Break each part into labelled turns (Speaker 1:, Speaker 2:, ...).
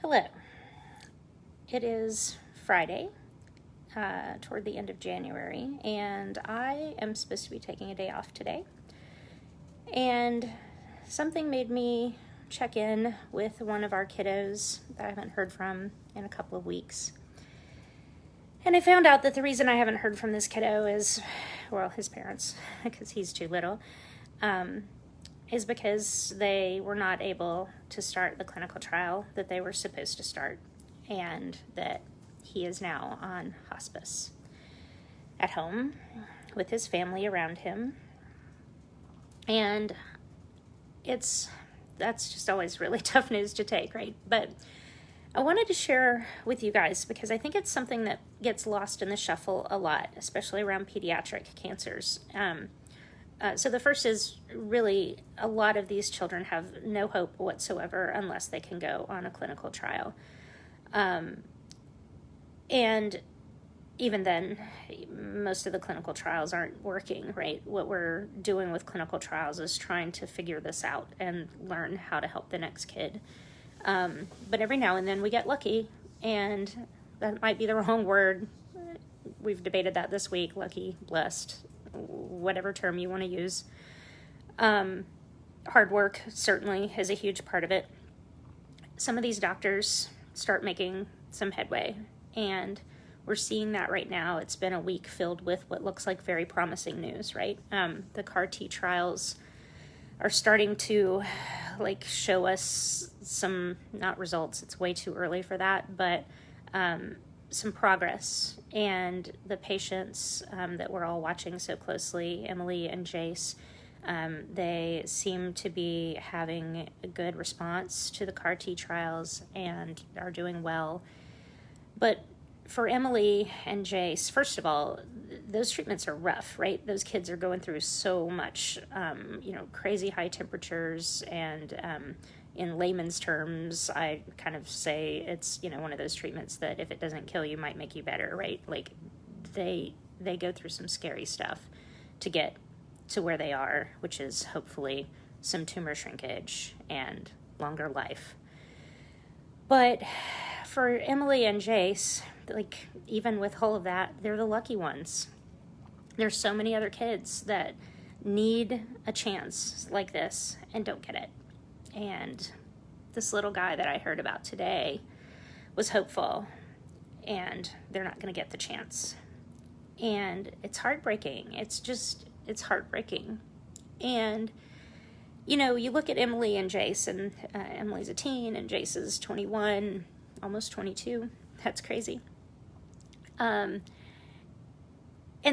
Speaker 1: Hello. It is Friday, toward the end of January, and I am supposed to be taking a day off today. And something made me check in with one of our kiddos that I haven't heard from in a couple of weeks. And I found out that the reason I haven't heard from this kiddo is, well, his parents, because he's too little, is because they were not able to start the clinical trial that they were supposed to start, and that he is now on hospice at home with his family around him. And that's just always really tough news to take, right? But I wanted to share with you guys because I think it's something that gets lost in the shuffle a lot, especially around pediatric cancers. So the first is really a lot of these children have no hope whatsoever unless they can go on a clinical trial. And even then, most of the clinical trials aren't working, right? What we're doing with clinical trials is trying to figure this out and learn how to help the next kid. But every now and then we get lucky, and that might be the wrong word. We've debated that this week, lucky, blessed, whatever term you want to use. Hard work certainly is a huge part of it. Some of these doctors start making some headway, and we're seeing that right now. It's been a week filled with what looks like very promising news, right? The CAR T trials are starting to show us some, not results, it's way too early for that, but some progress. And the patients that we're all watching so closely, Emily and Jace, they seem to be having a good response to the CAR T trials and are doing well. But for Emily and Jace, first of all, those treatments are rough, right? Those kids are going through so much, crazy high temperatures, and in layman's terms, I kind of say it's, one of those treatments that if it doesn't kill you, might make you better, right? Like they go through some scary stuff to get to where they are, which is hopefully some tumor shrinkage and longer life. But for Emily and Jace, even with all of that, they're the lucky ones. There's so many other kids that need a chance like this and don't get it. And this little guy that I heard about today was hopeful, and they're not going to get the chance. And it's heartbreaking. It's heartbreaking. And, you look at Emily and Jace, and Emily's a teen, and Jace is 21, almost 22. That's crazy. And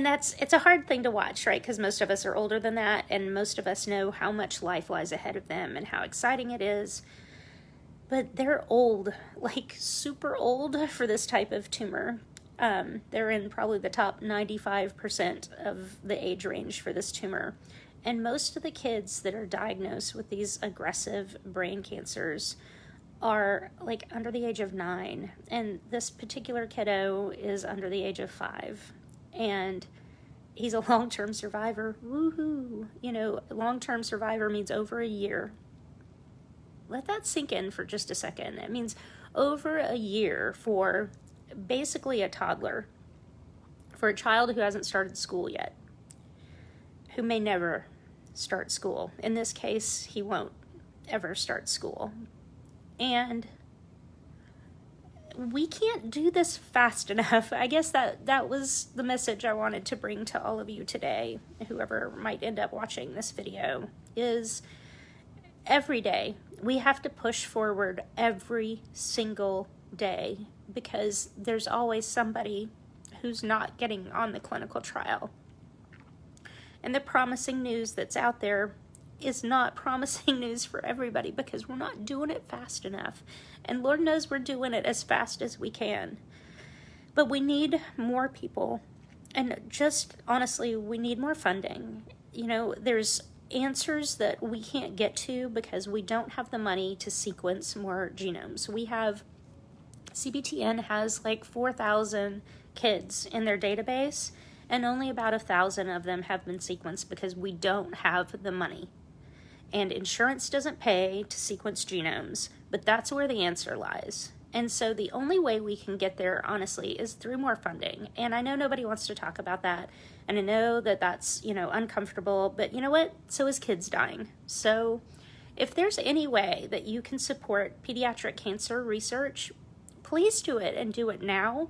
Speaker 1: it's a hard thing to watch, right? Because most of us are older than that, and most of us know how much life lies ahead of them and how exciting it is. But they're old, super old for this type of tumor. They're in probably the top 95% of the age range for this tumor. And most of the kids that are diagnosed with these aggressive brain cancers are under the age of 9. And this particular kiddo is under the age of 5. And he's a long-term survivor. Woohoo! Long-term survivor means over a year. Let that sink in for just a second. It means over a year for basically a toddler, for a child who hasn't started school yet, who may never start school. In this case, he won't ever start school. And we can't do this fast enough. I guess that was the message I wanted to bring to all of you today, whoever might end up watching this video, is every day we have to push forward every single day, because there's always somebody who's not getting on the clinical trial. And the promising news that's out there is not promising news for everybody, because we're not doing it fast enough. And Lord knows we're doing it as fast as we can. But we need more people. And just honestly, we need more funding. There's answers that we can't get to because we don't have the money to sequence more genomes. CBTN has 4,000 kids in their database, and only about 1,000 of them have been sequenced because we don't have the money. and insurance doesn't pay to sequence genomes, but that's where the answer lies. And so the only way we can get there, honestly, is through more funding. And I know nobody wants to talk about that, and I know that that's, uncomfortable, but you know what? So is kids dying. So if there's any way that you can support pediatric cancer research, please do it, and do it now.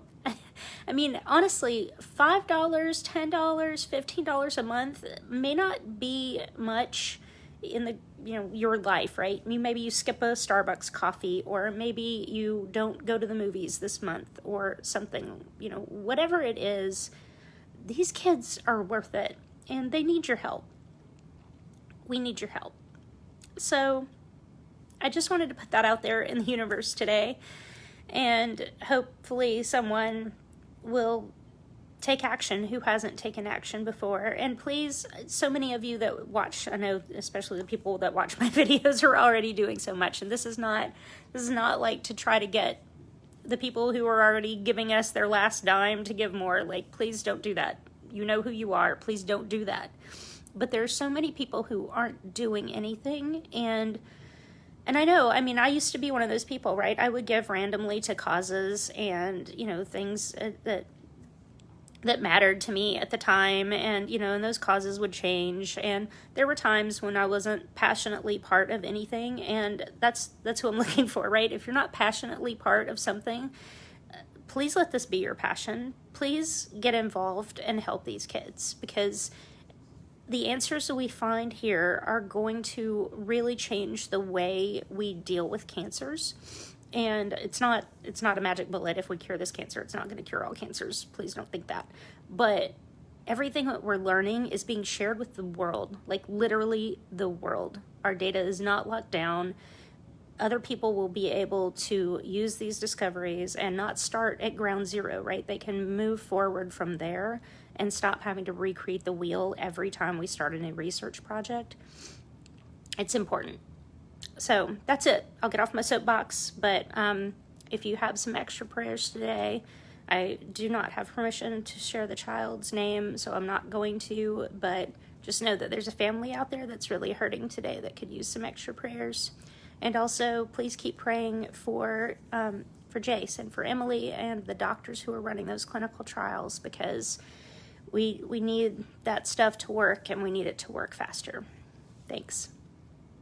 Speaker 1: I mean, honestly, $5, $10, $15 a month may not be much in the your life, right? Maybe you skip a Starbucks coffee, or maybe you don't go to the movies this month or something, whatever it is. These kids are worth it, and they need your help. We need your help. So I just wanted to put that out there in the universe today, and hopefully someone will take action who hasn't taken action before. And please, so many of you that watch, I know especially the people that watch my videos are already doing so much, and this is not like to try to get the people who are already giving us their last dime to give more. Like, please don't do that. You know who you are. Please don't do that. But there are so many people who aren't doing anything, and I know, I used to be one of those people, right? I would give randomly to causes and, things that mattered to me at the time, and and those causes would change, and there were times when I wasn't passionately part of anything, and that's who I'm looking for, right? If you're not passionately part of something, please let this be your passion. Please get involved and help these kids, because the answers that we find here are going to really change the way we deal with cancers. And it's not a magic bullet. If we cure this cancer, it's not going to cure all cancers. Please don't think that. But everything that we're learning is being shared with the world, like literally the world. Our data is not locked down. Other people will be able to use these discoveries and not start at ground zero, right? They can move forward from there and stop having to recreate the wheel every time we start a new research project. It's important. So that's it. I'll get off my soapbox, but if you have some extra prayers today, I do not have permission to share the child's name, so I'm not going to, but just know that there's a family out there that's really hurting today that could use some extra prayers. And also, please keep praying for Jace and for Emily and the doctors who are running those clinical trials, because we need that stuff to work, and we need it to work faster. Thanks.